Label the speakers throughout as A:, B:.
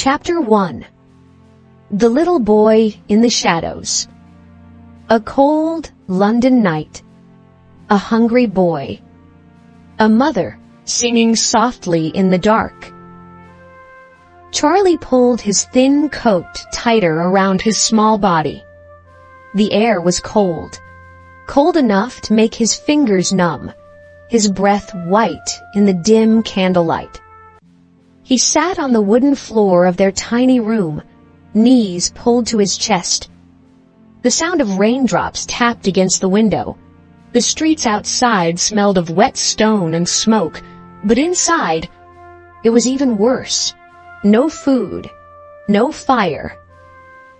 A: Chapter 1. The Little Boy in the Shadows. A cold London night. A hungry boy. A mother singing softly in the dark. Charlie pulled his thin coat tighter around his small body. The air was cold, cold enough to make his fingers numb, his breath white in the dim candlelight. He sat on the wooden floor of their tiny room, knees pulled to his chest. The sound of raindrops tapped against the window. The streets outside smelled of wet stone and smoke, but inside, it was even worse. No food, no fire,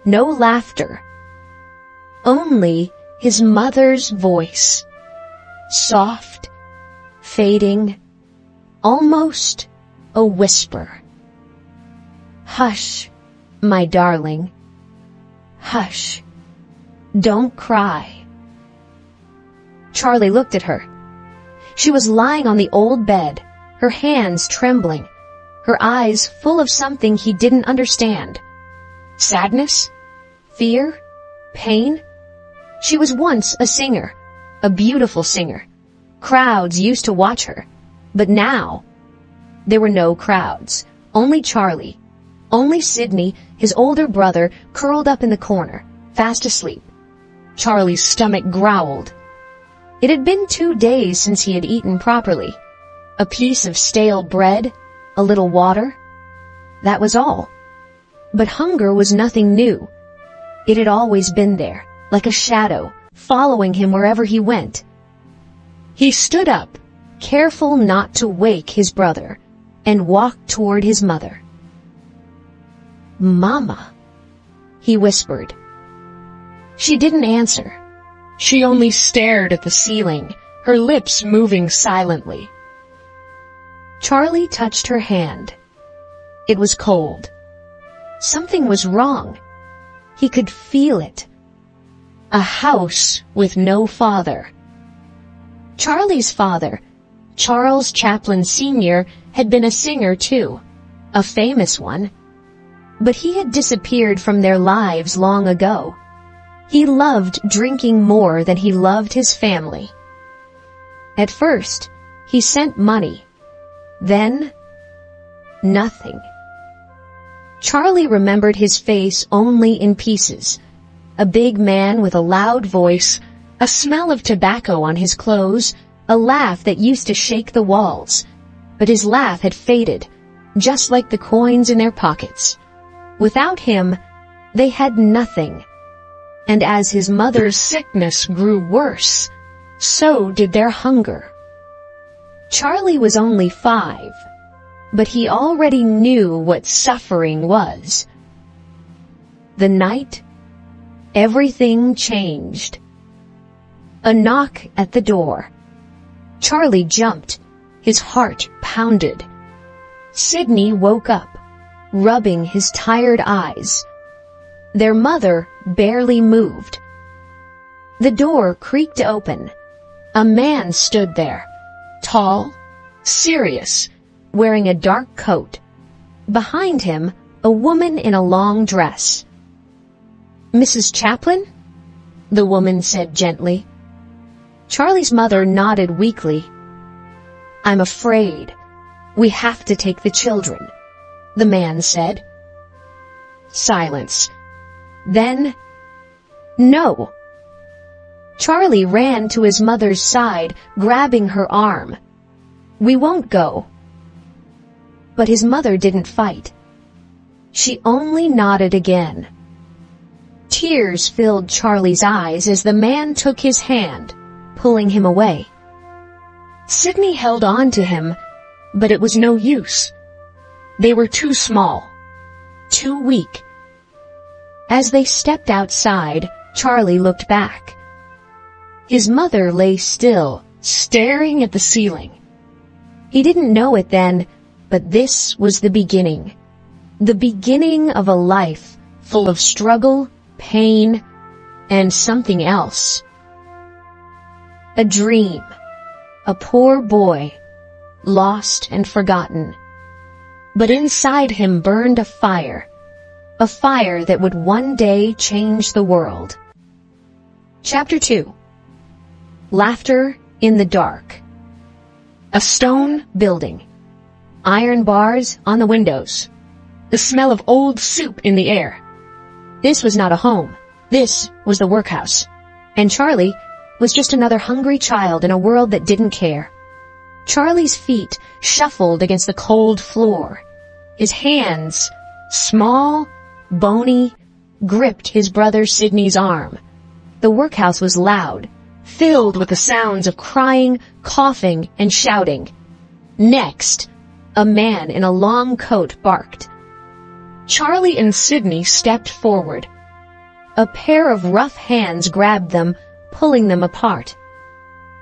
A: no laughter. Only his mother's voice. Soft, fading, almost a whisper. Hush, my darling. Hush. Don't cry. Charlie looked at her. She was lying on the old bed, her hands trembling, her eyes full of something he didn't understand. Sadness? Fear? Pain? She was once a singer, a beautiful singer. Crowds used to watch her, but now there were no crowds, only Charlie, only Sidney, his older brother, curled up in the corner, fast asleep. Charlie's stomach growled. It had been 2 days since he had eaten properly. A piece of stale bread, a little water. That was all. But hunger was nothing new. It had always been there, like a shadow, following him wherever he went. He stood up, careful not to wake his brother, and walked toward his mother. "Mama," he whispered. She didn't answer. She only stared at the ceiling, her lips moving silently. Charlie touched her hand. It was cold. Something was wrong. He could feel it. A house with no father. Charlie's father, Charles Chaplin Sr., had been a singer too, a famous one. But he had disappeared from their lives long ago. He loved drinking more than he loved his family. At first, he sent money. Then, nothing. Charlie remembered his face only in pieces. A big man with a loud voice, a smell of tobacco on his clothes, a laugh that used to shake the walls. But his laugh had faded, just like the coins in their pockets. Without him, they had nothing. And as his mother's sickness grew worse, so did their hunger. Charlie was only 5, but he already knew what suffering was. The night, everything changed. A knock at the door. Charlie jumped, his heart pounded. Sidney woke up, rubbing his tired eyes. Their mother barely moved. The door creaked open. A man stood there, tall, serious, wearing a dark coat. Behind him, a woman in a long dress. "Mrs. Chaplin?" the woman said gently. Charlie's mother nodded weakly. "I'm afraid. We have to take the children," the man said. Silence. Then, "No." Charlie ran to his mother's side, grabbing her arm. "We won't go." But his mother didn't fight. She only nodded again. Tears filled Charlie's eyes as the man took his hand, pulling him away. Sidney held on to him, but it was no use. They were too small, too weak. As they stepped outside, Charlie looked back. His mother lay still, staring at the ceiling. He didn't know it then, but this was the beginning. The beginning of a life full of struggle, pain, and something else. A dream. A poor boy, lost and forgotten. But inside him burned a fire that would one day change the world. Chapter 2. Laughter in the dark. A stone building. Iron bars on the windows. The smell of old soup in the air. This was not a home. This was the workhouse. And Charlie was just another hungry child in a world that didn't care. Charlie's feet shuffled against the cold floor. His hands, small, bony, gripped his brother Sidney's arm. The workhouse was loud, filled with the sounds of crying, coughing, and shouting. Next, a man in a long coat barked. Charlie and Sidney stepped forward. A pair of rough hands grabbed them, pulling them apart.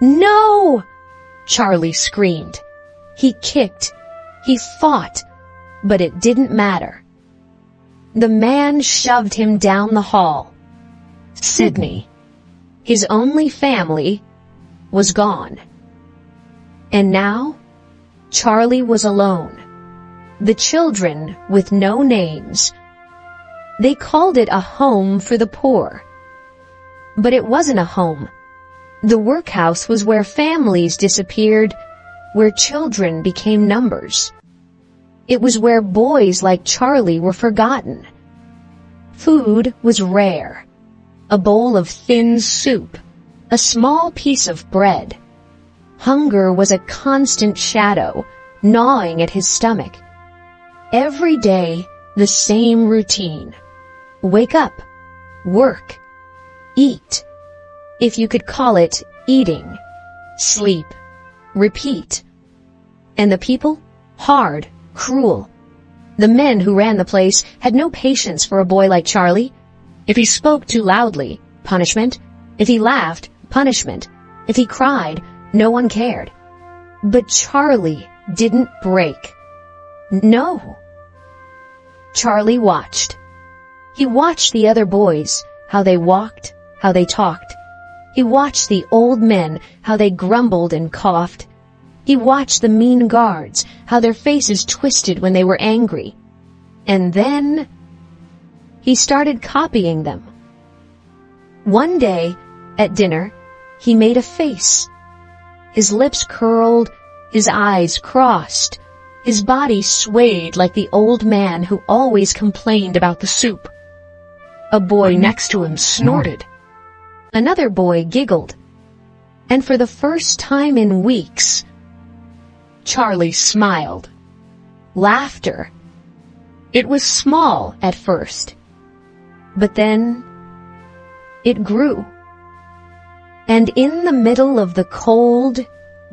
A: "No!" Charlie screamed. He kicked. He fought. But it didn't matter. The man shoved him down the hall. Sidney, his only family, was gone. And now, Charlie was alone. The children with no names. They called it a home for the poor. But it wasn't a home. The workhouse was where families disappeared, where children became numbers. It was where boys like Charlie were forgotten. Food was rare. A bowl of thin soup, a small piece of bread. Hunger was a constant shadow, gnawing at his stomach. Every day, the same routine. Wake up, work, eat, if you could call it eating, sleep, repeat. And the people? Hard, cruel. The men who ran the place had no patience for a boy like Charlie. If he spoke too loudly, punishment. If he laughed, punishment. If he cried, no one cared. But Charlie didn't break. No. Charlie watched. He watched the other boys, how they walked, how they talked. He watched the old men, how they grumbled and coughed. He watched the mean guards, how their faces twisted when they were angry. And then he started copying them. One day, at dinner, he made a face. His lips curled, his eyes crossed, his body swayed like the old man who always complained about the soup. A boy next to him snorted. Another boy giggled. And for the first time in weeks, Charlie smiled. Laughter. It was small at first, but then it grew. And in the middle of the cold,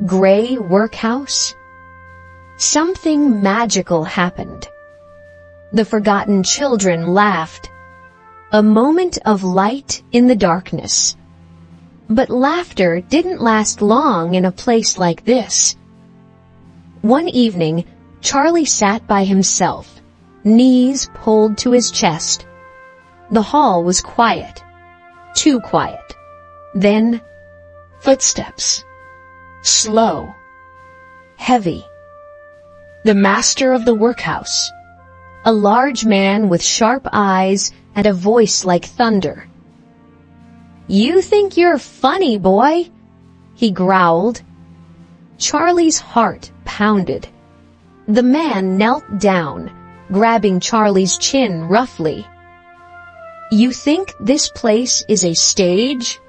A: gray workhouse, something magical happened. The forgotten children laughed. A moment of light in the darkness. But laughter didn't last long in a place like this. One evening, Charlie sat by himself, knees pulled to his chest. The hall was quiet. Too quiet. Then, footsteps. Slow. Heavy. The master of the workhouse. A large man with sharp eyes and a voice like thunder. "You think you're funny, boy," he growled. Charlie's heart pounded. The man knelt down, grabbing Charlie's chin roughly. "You think this place is a stage?"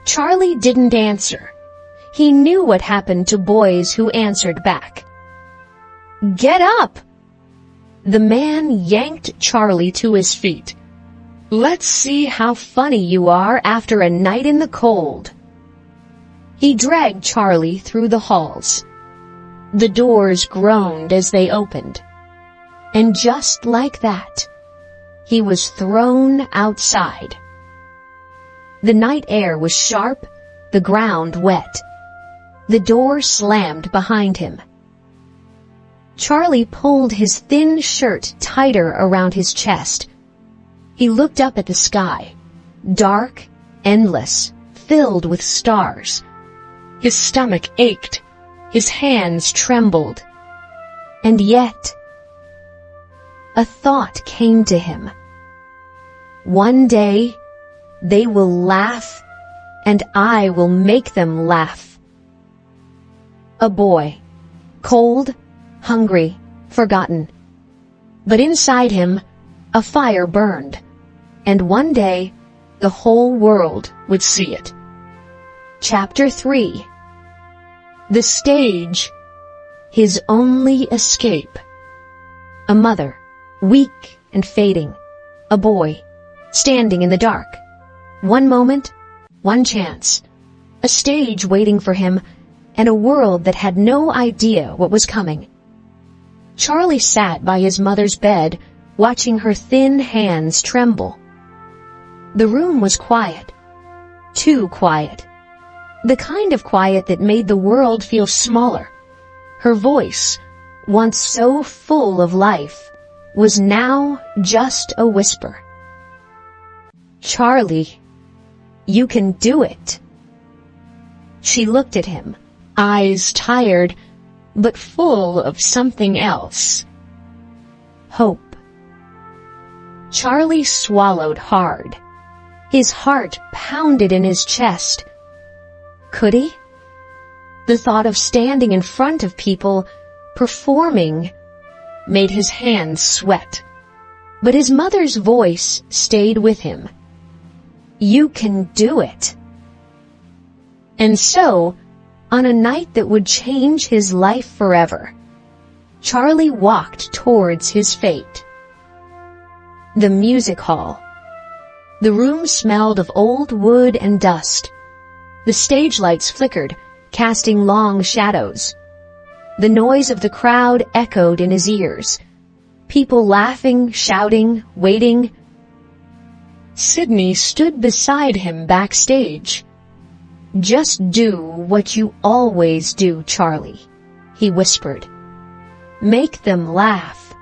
A: Charlie didn't answer. He knew what happened to boys who answered back. "Get up!" The man yanked Charlie to his feet. "Let's see how funny you are after a night in the cold." He dragged Charlie through the halls. The doors groaned as they opened. And just like that, he was thrown outside. The night air was sharp, the ground wet. The door slammed behind him. Charlie pulled his thin shirt tighter around his chest. He looked up at the sky, dark, endless, filled with stars. His stomach ached. His hands trembled. And yet, a thought came to him. One day, they will laugh, and I will make them laugh. A boy, cold, hungry, forgotten. But inside him, a fire burned, and one day, the whole world would see it. Chapter 3. The stage, his only escape. A mother, weak and fading. A boy, standing in the dark. One moment, one chance. A stage waiting for him, and a world that had no idea what was coming. Charlie sat by his mother's bed, watching her thin hands tremble. The room was quiet. Too quiet. The kind of quiet that made the world feel smaller. Her voice, once so full of life, was now just a whisper. Charlie, you can do it. She looked at him, eyes tired, but full of something else. Hope. Charlie swallowed hard. His heart pounded in his chest. Could he? The thought of standing in front of people, performing, made his hands sweat. But his mother's voice stayed with him. You can do it. And so, on a night that would change his life forever, Charlie walked towards his fate. The music hall. The room smelled of old wood and dust. The stage lights flickered, casting long shadows. The noise of the crowd echoed in his ears. People laughing, shouting, waiting. Sydney stood beside him backstage. Just do what you always do, Charlie, he whispered. Make them laugh.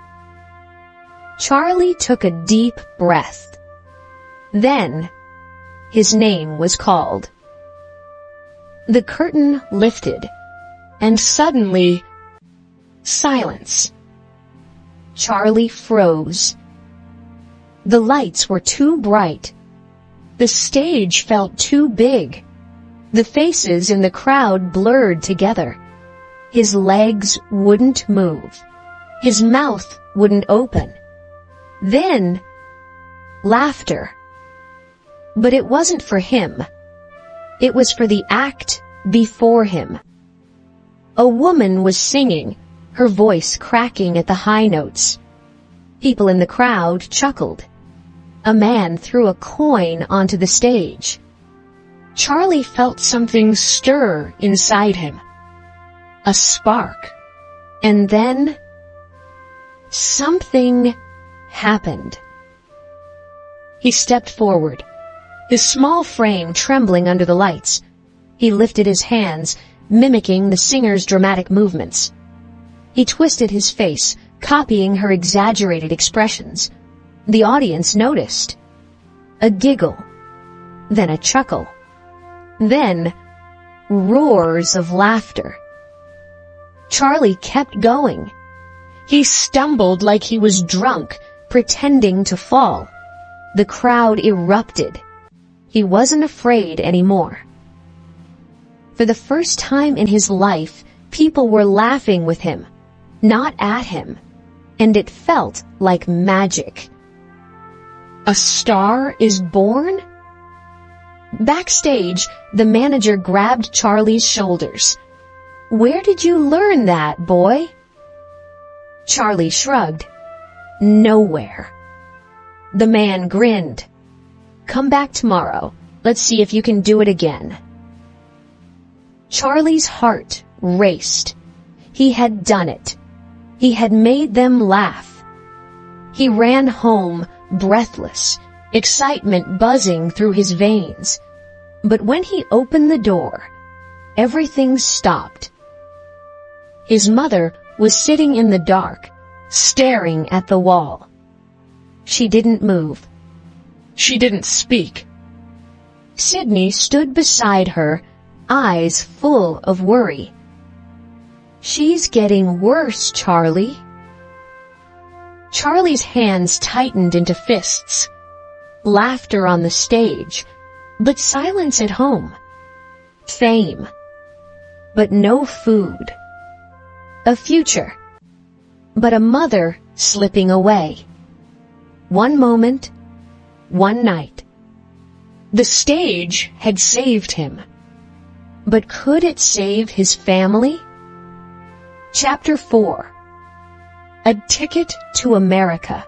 A: Charlie took a deep breath. Then, his name was called. The curtain lifted, and suddenly, silence. Charlie froze. The lights were too bright. The stage felt too big. The faces in the crowd blurred together. His legs wouldn't move. His mouth wouldn't open. Then, laughter. But it wasn't for him. It was for the act before him. A woman was singing, her voice cracking at the high notes. People in the crowd chuckled. A man threw a coin onto the stage. Charlie felt something stir inside him. A spark. And then, something happened. He stepped forward, his small frame trembling under the lights. He lifted his hands, mimicking the singer's dramatic movements. He twisted his face, copying her exaggerated expressions. The audience noticed. A giggle, then a chuckle, then roars of laughter. Charlie kept going. He stumbled like he was drunk, pretending to fall. The crowd erupted. He wasn't afraid anymore. For the first time in his life, people were laughing with him, not at him, and it felt like magic. A star is born? Backstage, the manager grabbed Charlie's shoulders. Where did you learn that, boy? Charlie shrugged. Nowhere. The man grinned. Come back tomorrow. Let's see if you can do it again. Charlie's heart raced. He had done it. He had made them laugh. He ran home, breathless, excitement buzzing through his veins. But when he opened the door, everything stopped. His mother was sitting in the dark, staring at the wall. She didn't move. She didn't speak. Sydney stood beside her, eyes full of worry. "She's getting worse, Charlie." Charlie's hands tightened into fists. Laughter on the stage, but silence at home. Fame, but no food. A future, but a mother slipping away. One moment, one night. The stage had saved him. But could it save his family? Chapter 4. A ticket to America.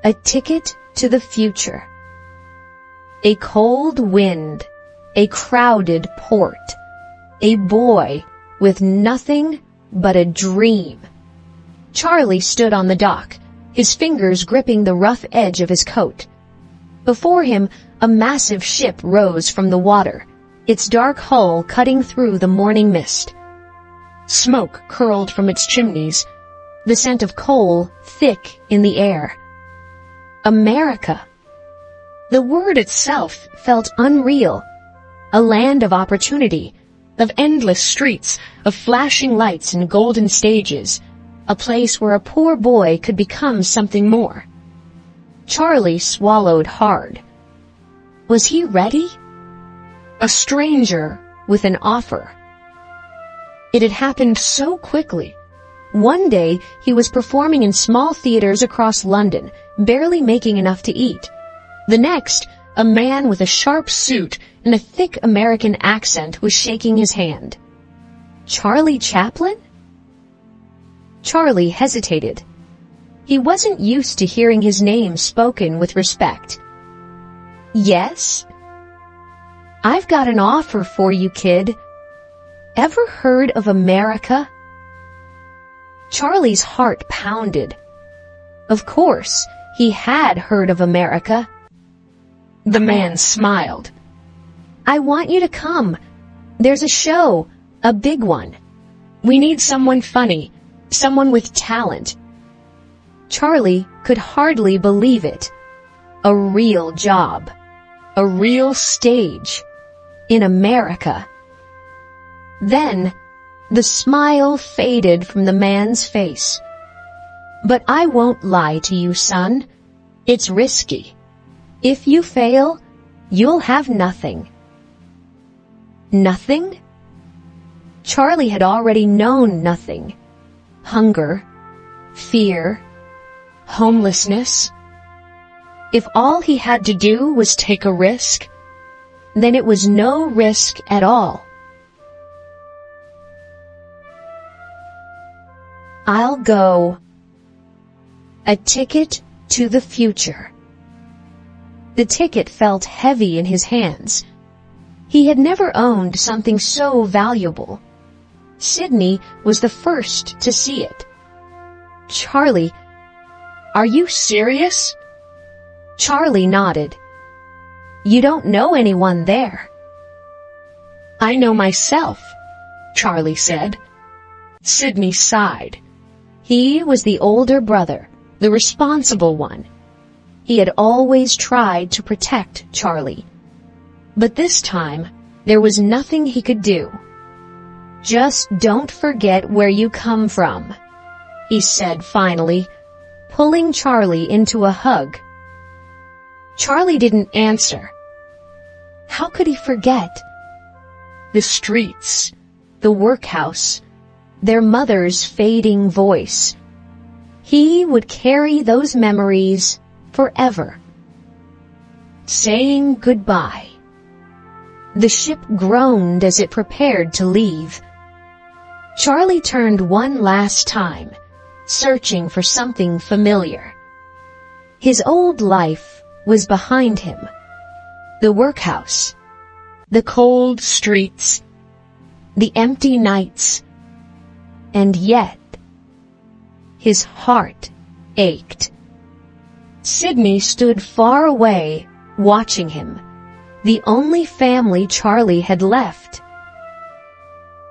A: A ticket to the future. A cold wind. A crowded port. A boy with nothing but a dream. Charlie stood on the dock, his fingers gripping the rough edge of his coat. Before him, a massive ship rose from the water, its dark hull cutting through the morning mist. Smoke curled from its chimneys, the scent of coal thick in the air. America. The word itself felt unreal. A land of opportunity, of endless streets, of flashing lights and golden stages, a place where a poor boy could become something more. Charlie swallowed hard. Was he ready? A stranger with an offer. It had happened so quickly. One day, he was performing in small theaters across London, barely making enough to eat. The next, a man with a sharp suit and a thick American accent was shaking his hand. Charlie Chaplin? Charlie hesitated. He wasn't used to hearing his name spoken with respect. Yes? I've got an offer for you, kid. Ever heard of America? Charlie's heart pounded. Of course, he had heard of America. The man smiled. I want you to come. There's a show, a big one. We need someone funny, someone with talent. Charlie could hardly believe it. A real job. A real stage. In America. Then, the smile faded from the man's face. But I won't lie to you, son. It's risky. If you fail, you'll have nothing. Nothing? Charlie had already known nothing. Hunger, fear, homelessness. If all he had to do was take a risk, then it was no risk at all. I'll go. A ticket to the future. The ticket felt heavy in his hands. He had never owned something so valuable. Sydney was the first to see it. Charlie, are you serious? Charlie nodded. You don't know anyone there. I know myself, Charlie said. Sydney sighed. He was the older brother, the responsible one. He had always tried to protect Charlie. But this time, there was nothing he could do. Just don't forget where you come from, he said finally, pulling Charlie into a hug. Charlie didn't answer. How could he forget? The streets, the workhouse, their mother's fading voice. He would carry those memories forever. Saying goodbye. The ship groaned as it prepared to leave. Charlie turned one last time, searching for something familiar. His old life was behind him. The workhouse, the cold streets, the empty nights, and yet his heart ached. Sydney stood far away, watching him, the only family Charlie had left.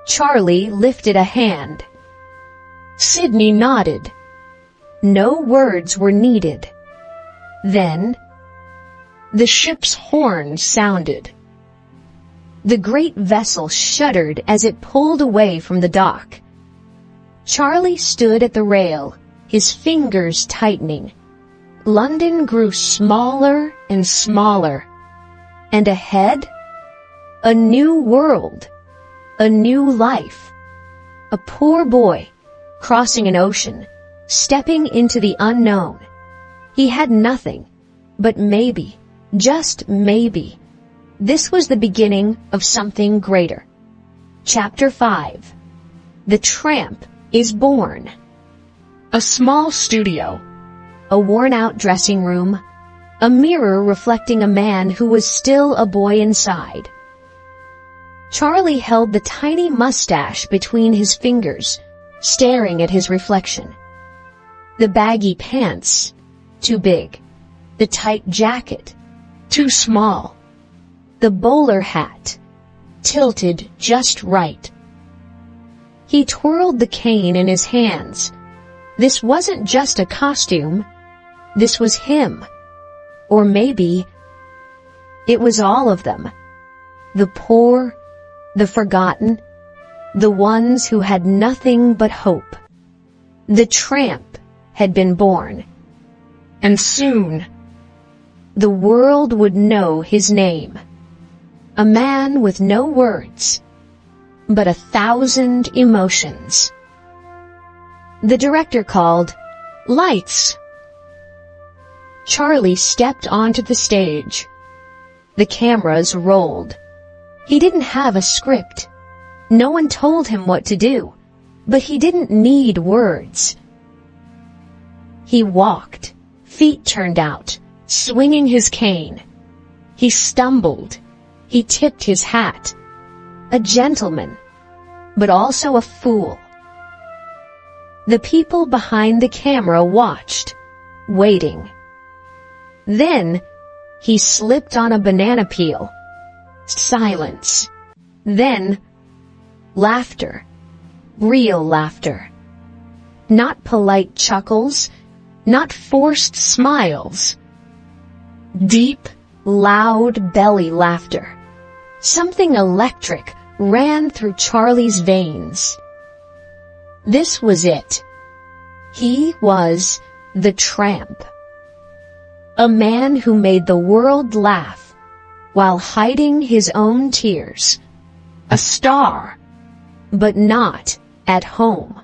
A: Charlie lifted a hand. Sydney nodded. No words were needed. Then, the ship's horn sounded. The great vessel shuddered as it pulled away from the dock. Charlie stood at the rail, his fingers tightening. London grew smaller and smaller. And ahead? A new world. A new life. A poor boy, crossing an ocean, stepping into the unknown. He had nothing, but maybe, just maybe, this was the beginning of something greater. Chapter 5. The Tramp is Born. A small studio. A worn-out dressing room. A mirror reflecting a man who was still a boy inside. Charlie held the tiny mustache between his fingers, staring at his reflection. The baggy pants, too big. The tight jacket, too small. The bowler hat, tilted just right. He twirled the cane in his hands. This wasn't just a costume. This was him. Or maybe it was all of them. The poor, the forgotten, the ones who had nothing but hope. The tramp had been born. And soon, the world would know his name. A man with no words, but 1,000 emotions. The director called, "Lights!" Charlie stepped onto the stage. The cameras rolled. He didn't have a script. No one told him what to do, but he didn't need words. He walked, feet turned out, swinging his cane. He stumbled. He tipped his hat. A gentleman, but also a fool. The people behind the camera watched, waiting. Then, he slipped on a banana peel. Silence. Then, laughter. Real laughter. Not polite chuckles, not forced smiles. Deep, loud belly laughter. Something electric ran through Charlie's veins. This was it. He was the tramp. A man who made the world laugh while hiding his own tears. A star, but not at home.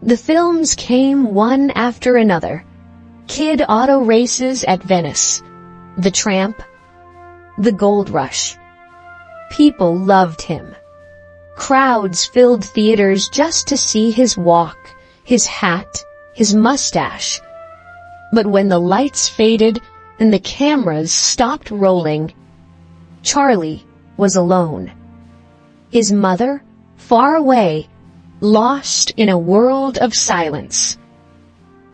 A: The films came one after another. Kid auto races at Venice. The Tramp. The Gold Rush. People loved him. Crowds filled theaters just to see his walk, his hat, his mustache. But when the lights faded and the cameras stopped rolling, Charlie was alone. His mother, far away, lost in a world of silence.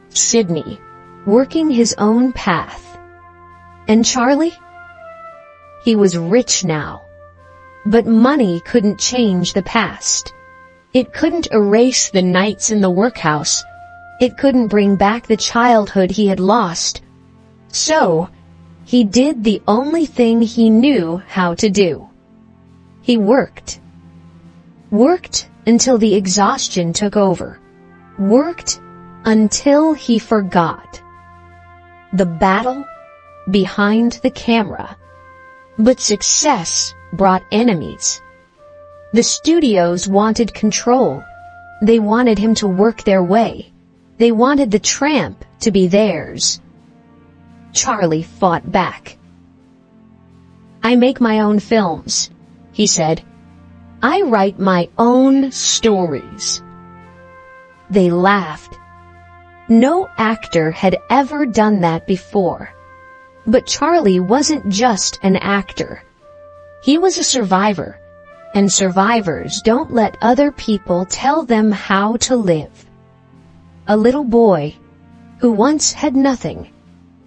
A: Sidney, working his own path. And Charlie? He was rich now. But money couldn't change the past. It couldn't erase the nights in the workhouse. It couldn't bring back the childhood he had lost. So, he did the only thing he knew how to do. He worked. Worked until the exhaustion took over. Worked until he forgot. The battle behind the camera. But success brought enemies. The studios wanted control. They wanted him to work their way. They wanted the tramp to be theirs. Charlie fought back. "I make my own films," he said. "I write my own stories." They laughed. No actor had ever done that before. But Charlie wasn't just an actor. He was a survivor, and survivors don't let other people tell them how to live. A little boy who once had nothing,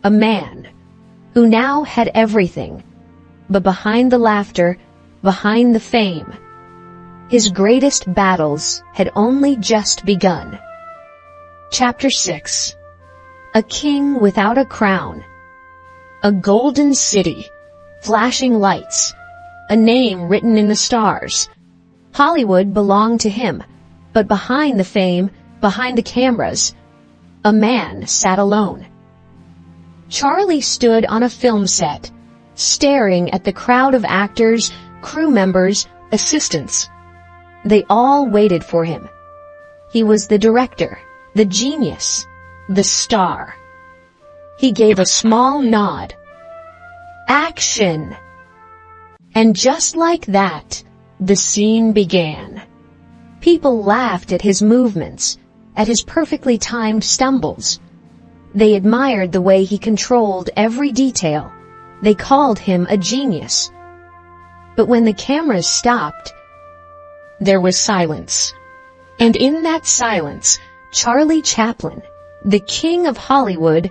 A: a man who now had everything, but behind the laughter, behind the fame, his greatest battles had only just begun. Chapter 6. A king without a crown. A golden city, flashing lights, a name written in the stars. Hollywood belonged to him, But behind the fame, behind the cameras, a man sat alone. Charlie stood on a film set, staring at the crowd of actors, crew members, assistants. They all waited for him. He was the director, the genius, the star. He gave a small nod. Action! And just like that, the scene began. People laughed at his movements, at his perfectly timed stumbles. They admired the way he controlled every detail. They called him a genius. But when the cameras stopped, there was silence. And in that silence, Charlie Chaplin, the king of Hollywood,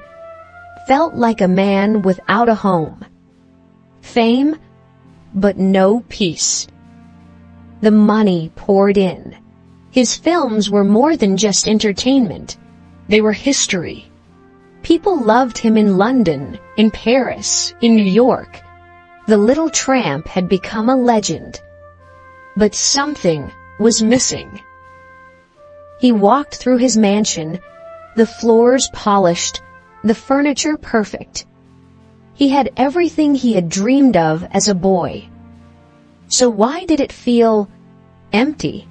A: felt like a man without a home. Fame, but no peace. The money poured in. His films were more than just entertainment. They were history. People loved him in London, in Paris, in New York. The little tramp had become a legend. But something was missing. He walked through his mansion, the floors polished, the furniture perfect. He had everything he had dreamed of as a boy. So why did it feel empty?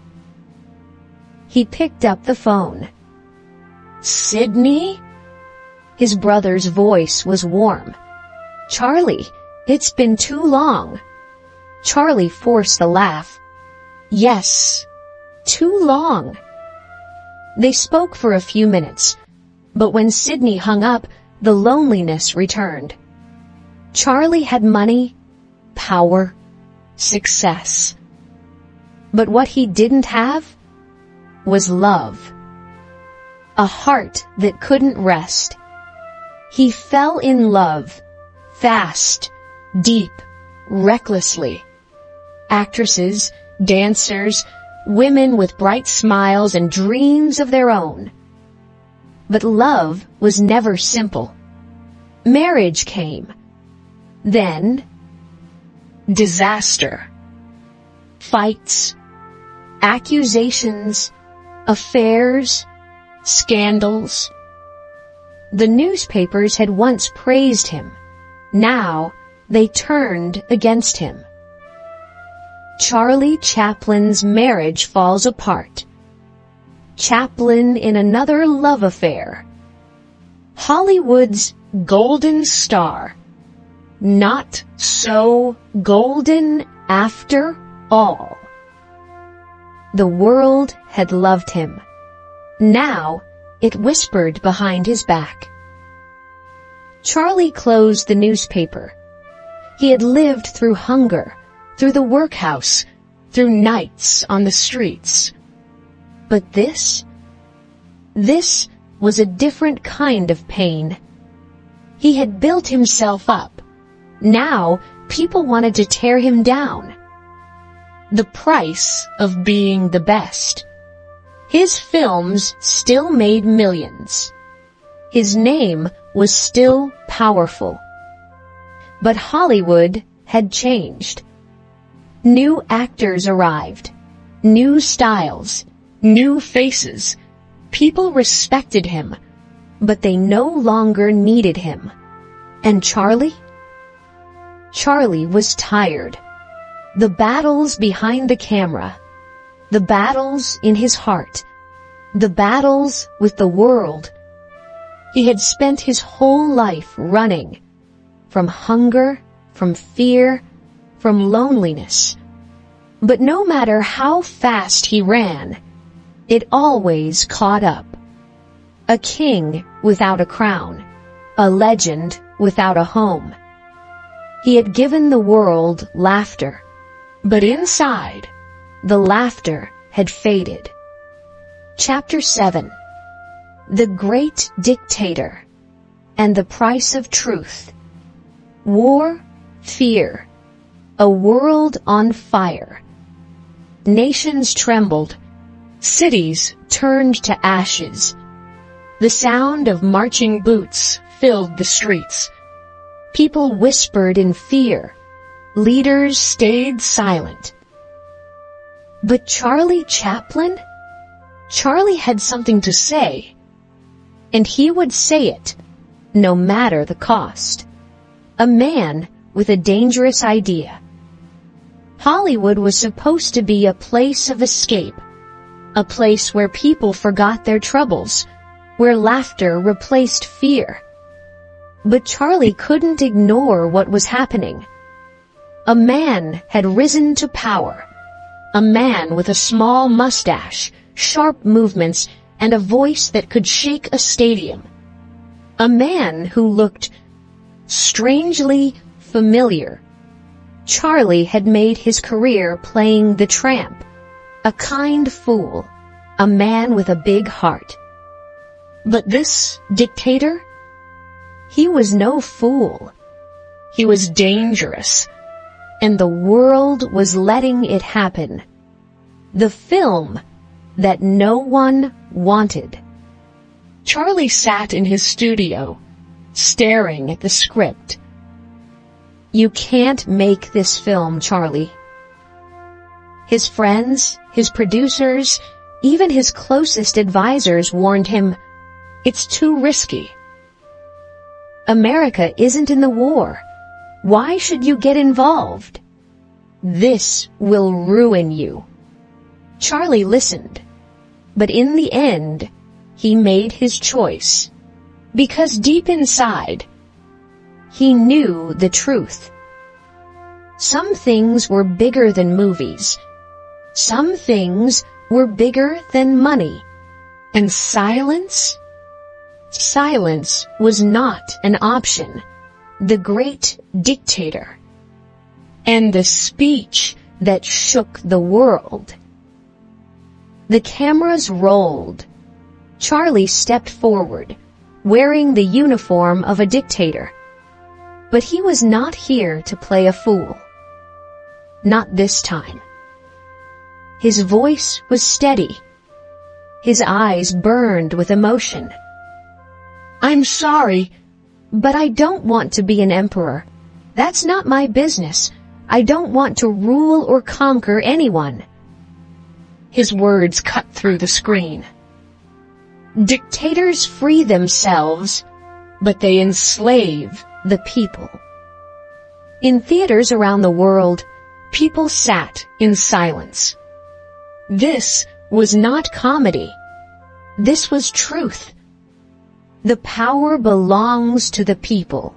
A: He picked up the phone. "Sydney?" His brother's voice was warm. "Charlie, it's been too long." Charlie forced a laugh. "Yes, too long." They spoke for a few minutes, but when Sydney hung up, the loneliness returned. Charlie had money, power, success. But what he didn't have was love. A heart that couldn't rest. He fell in love, fast, deep, recklessly. Actresses, dancers, women with bright smiles and dreams of their own. But love was never simple. Marriage came. Then, disaster. Fights, accusations, affairs, scandals. The newspapers had once praised him. Now, they turned against him. Charlie Chaplin's marriage falls apart. Chaplin in another love affair. Hollywood's golden star. Not so golden after all. The world had loved him. Now, it whispered behind his back. Charlie closed the newspaper. He had lived through hunger, through the workhouse, through nights on the streets. But this was a different kind of pain. He had built himself up. Now, people wanted to tear him down. The price of being the best. His films still made millions. His name was still powerful. But Hollywood had changed. New actors arrived. New styles. New faces. People respected him, but they no longer needed him. And Charlie? Charlie was tired. The battles behind the camera. The battles in his heart. The battles with the world. He had spent his whole life running. From hunger, from fear, from loneliness. But no matter how fast he ran, it always caught up. A king without a crown. A legend without a home. He had given the world laughter. But inside, the laughter had faded. Chapter 7. The Great Dictator and the Price of Truth. War, fear, a world on fire. Nations trembled. Cities turned to ashes. The sound of marching boots filled the streets. People whispered in fear. Leaders stayed silent. But Charlie Chaplin? Charlie had something to say, and he would say it, no matter the cost. A man with a dangerous idea. Hollywood was supposed to be a place of escape, a place where people forgot their troubles, where laughter replaced fear. But Charlie couldn't ignore what was happening. A man had risen to power. A man with a small mustache, sharp movements, and a voice that could shake a stadium. A man who looked strangely familiar. Charlie had made his career playing the tramp, a kind fool, a man with a big heart. But this dictator? He was no fool. He was dangerous, and the world was letting it happen. The film that no one wanted. Charlie sat in his studio, staring at the script. "You can't make this film, Charlie." His friends, his producers, even his closest advisors warned him, "It's too risky. America isn't in the war. Why should you get involved? This will ruin you." Charlie listened, but in the end, he made his choice, because deep inside, he knew the truth. Some things were bigger than movies. Some things were bigger than money. And silence? Silence was not an option. The great dictator. And the speech that shook the world. The cameras rolled. Charlie stepped forward, wearing the uniform of a dictator. But he was not here to play a fool. Not this time. His voice was steady. His eyes burned with emotion. "I'm sorry, but I don't want to be an emperor. That's not my business. I don't want to rule or conquer anyone." His words cut through the screen. Dictators free themselves, but they enslave the people. In theaters around the world, people sat in silence. This was not comedy. This was truth. The power belongs to the people.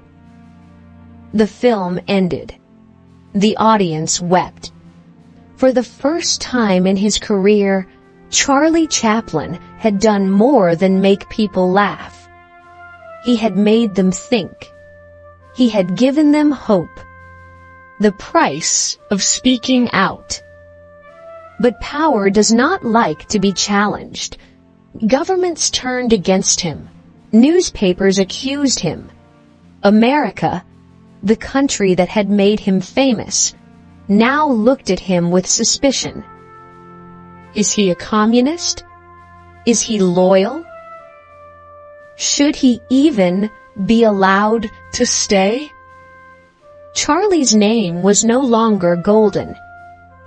A: The film ended. The audience wept. For the first time in his career, Charlie Chaplin had done more than make people laugh. He had made them think. He had given them hope. The price of speaking out. But power does not like to be challenged. Governments turned against him. Newspapers accused him. America, the country that had made him famous, now looked at him with suspicion. Is he a communist? Is he loyal? Should he even be allowed to stay? Charlie's name was no longer golden.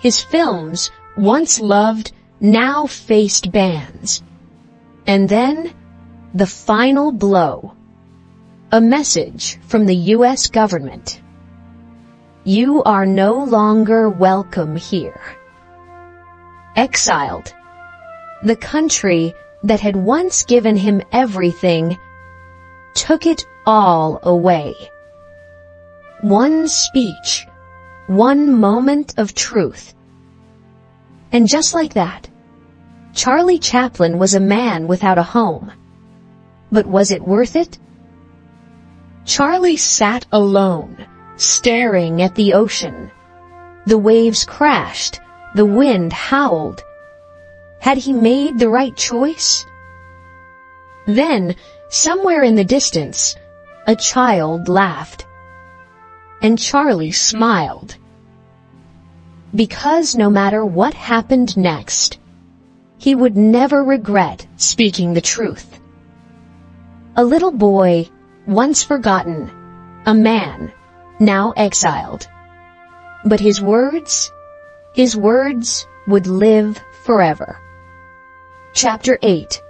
A: His films, once loved, now faced bans. And then, the final blow. A message from the U.S. government. You are no longer welcome here. Exiled. The country that had once given him everything took it all away. One speech, one moment of truth. And just like that, Charlie Chaplin was a man without a home. But was it worth it? Charlie sat alone, staring at the ocean. The waves crashed, the wind howled. Had he made the right choice? Then, somewhere in the distance, a child laughed. And Charlie smiled. Because no matter what happened next, he would never regret speaking the truth. A little boy, once forgotten, a man, now exiled. But his words would live forever. Chapter 8.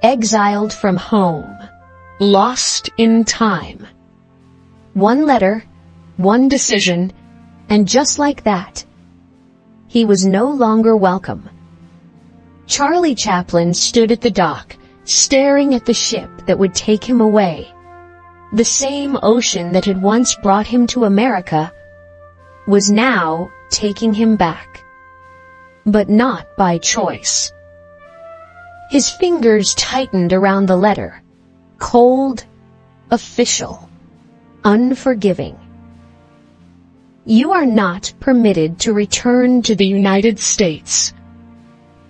A: Exiled from home. Lost in time. One letter, one decision, and just like that, he was no longer welcome. Charlie Chaplin stood at the dock, staring at the ship that would take him away. The same ocean that had once brought him to America was now taking him back. But not by choice. His fingers tightened around the letter. Cold, official, unforgiving. You are not permitted to return to the United States.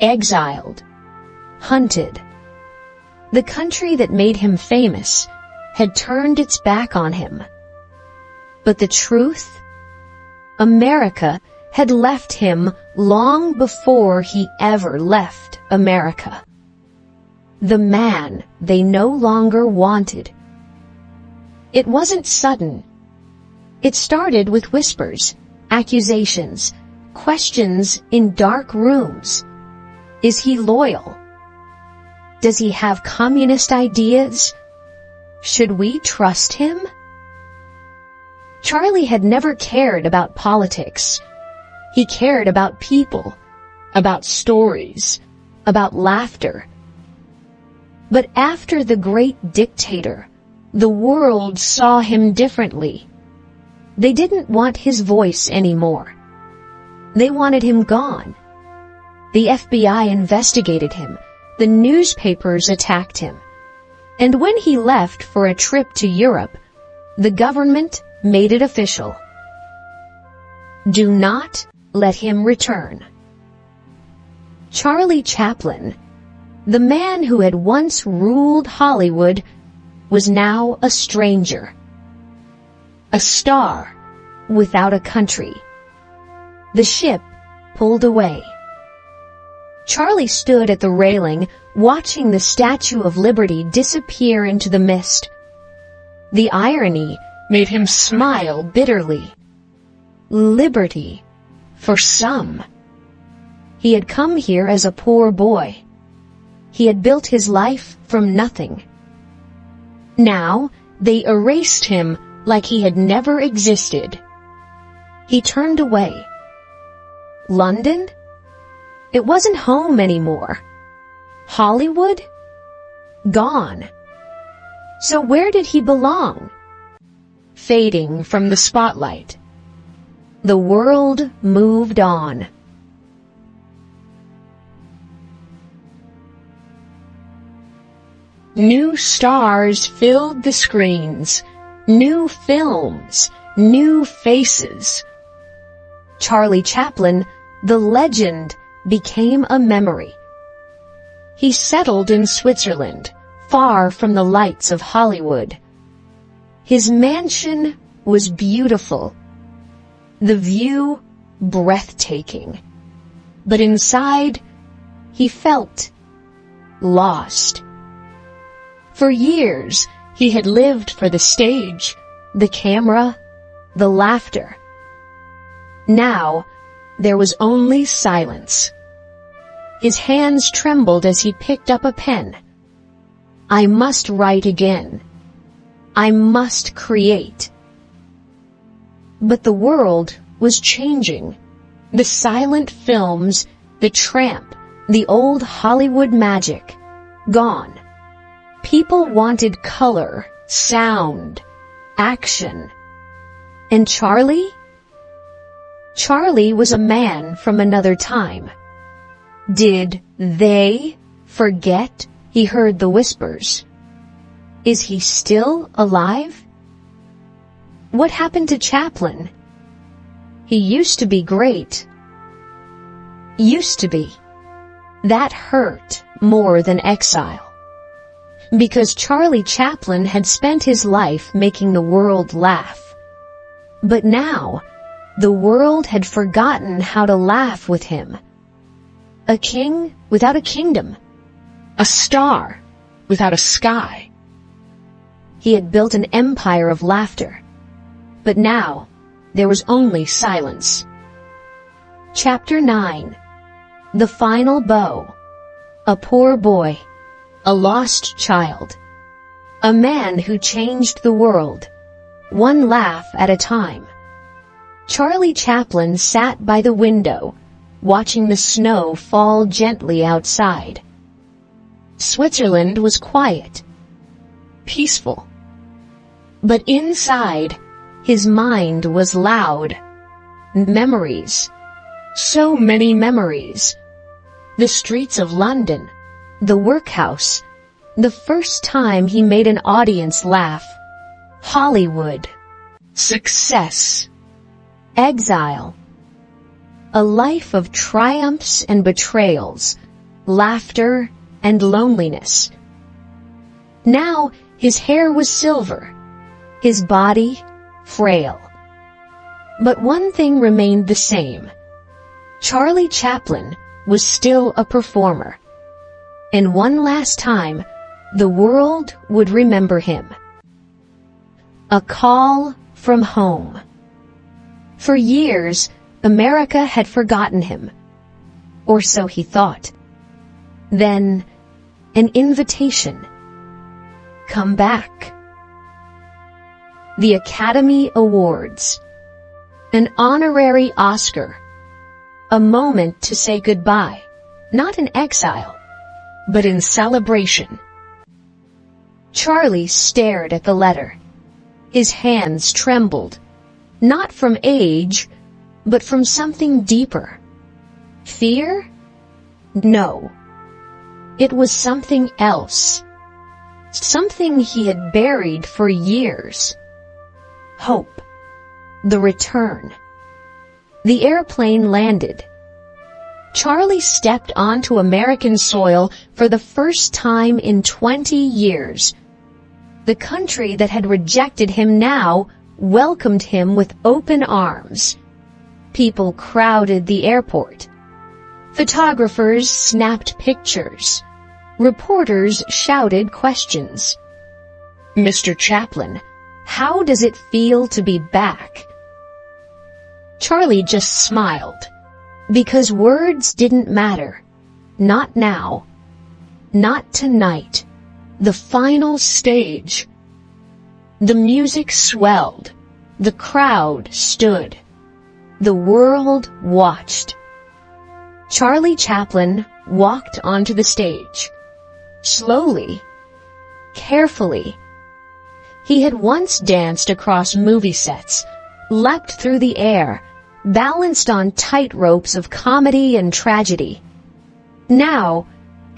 A: Exiled. Hunted. The country that made him famous had turned its back on him. But the truth? America had left him long before he ever left America. The man they no longer wanted. It wasn't sudden. It started with whispers, accusations, questions in dark rooms. Is he loyal? Does he have communist ideas? Should we trust him? Charlie had never cared about politics. He cared about people, about stories, about laughter. But after the great dictator, the world saw him differently. They didn't want his voice anymore. They wanted him gone. The FBI investigated him. The newspapers attacked him. And when he left for a trip to Europe, the government made it official. Do not let him return. Charlie Chaplin, the man who had once ruled Hollywood, was now a stranger. A star without a country. The ship pulled away. Charlie stood at the railing, watching the Statue of Liberty disappear into the mist. The irony made him smile bitterly. Liberty, for some. He had come here as a poor boy. He had built his life from nothing. Now, they erased him like he had never existed. He turned away. London? It wasn't home anymore. Hollywood? Gone. So where did he belong? Fading from the spotlight. The world moved on. New stars filled the screens. New films. New faces. Charlie Chaplin, the legend, became a memory. He settled in Switzerland, far from the lights of Hollywood. His mansion was beautiful. The view breathtaking. But inside, he felt lost. For years, he had lived for the stage, the camera, the laughter. Now, there was only silence. His hands trembled as he picked up a pen. I must write again. I must create. But the world was changing. The silent films, the tramp, the old Hollywood magic, gone. People wanted color, sound, action. And Charlie? Charlie was a man from another time. Did they forget? He heard the whispers. Is he still alive? What happened to Chaplin? He used to be great. Used to be. That hurt more than exile. Because Charlie Chaplin had spent his life making the world laugh. But now, the world had forgotten how to laugh with him. A king without a kingdom. A star without a sky. He had built an empire of laughter. But now, there was only silence. Chapter 9. The Final Bow. A poor boy, a lost child, a man who changed the world, one laugh at a time. Charlie Chaplin sat by the window, watching the snow fall gently outside. Switzerland was quiet, peaceful. But inside, his mind was loud. Memories. So many memories. The streets of London, the workhouse, the first time he made an audience laugh, Hollywood, success, exile, a life of triumphs and betrayals, laughter and loneliness. Now his hair was silver, his body frail. But one thing remained the same. Charlie Chaplin was still a performer. And one last time, the world would remember him. A call from home. For years, America had forgotten him. Or so he thought. Then, an invitation. Come back. The Academy Awards. An honorary Oscar. A moment to say goodbye, not in exile, but in celebration. Charlie stared at the letter. His hands trembled, not from age, but from something deeper. Fear? No. It was something else. Something he had buried for years. Hope. The return. The airplane landed. Charlie stepped onto American soil for the first time in 20 years. The country that had rejected him now welcomed him with open arms. People crowded the airport. Photographers snapped pictures. Reporters shouted questions. Mr. Chaplin, how does it feel to be back? Charlie just smiled, because words didn't matter. Not now. Not tonight. The final stage. The music swelled. The crowd stood. The world watched. Charlie Chaplin walked onto the stage. Slowly. Carefully. He had once danced across movie sets, leapt through the air, balanced on tight ropes of comedy and tragedy. Now,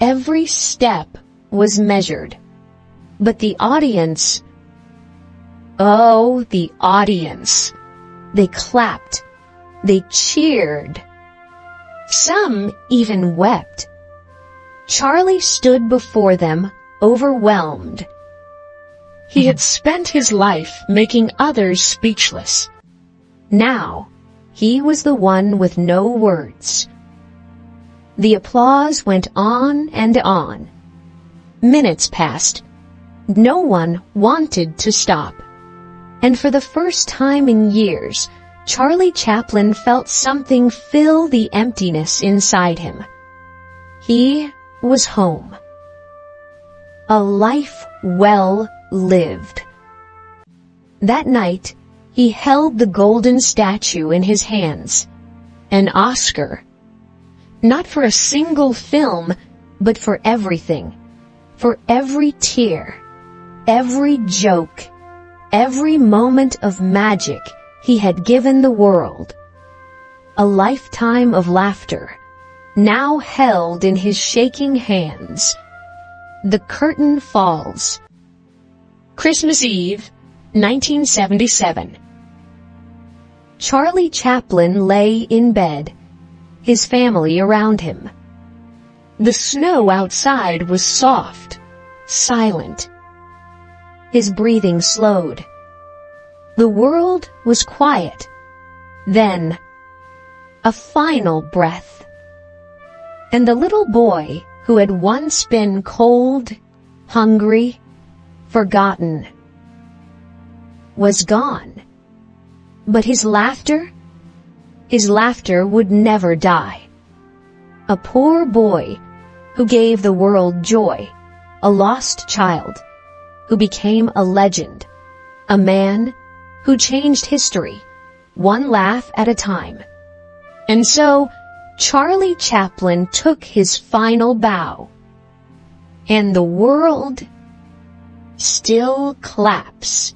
A: every step was measured. But the audience... Oh, the audience. They clapped. They cheered. Some even wept. Charlie stood before them, overwhelmed. He had spent his life making others speechless. Now, he was the one with no words. The applause went on and on. Minutes passed. No one wanted to stop. And for the first time in years, Charlie Chaplin felt something fill the emptiness inside him. He was home. A life well lived. That night, he held the golden statue in his hands. An Oscar. Not for a single film, but for everything. For every tear, every joke, every moment of magic he had given the world. A lifetime of laughter, now held in his shaking hands. The curtain falls. Christmas Eve, 1977. Charlie Chaplin lay in bed, his family around him. The snow outside was soft, silent. His breathing slowed. The world was quiet. Then, a final breath. And the little boy who had once been cold, hungry, forgotten, was gone. But his laughter would never die. A poor boy, who gave the world joy, a lost child who became a legend, a man who changed history, one laugh at a time. And so, Charlie Chaplin took his final bow, and the world still claps.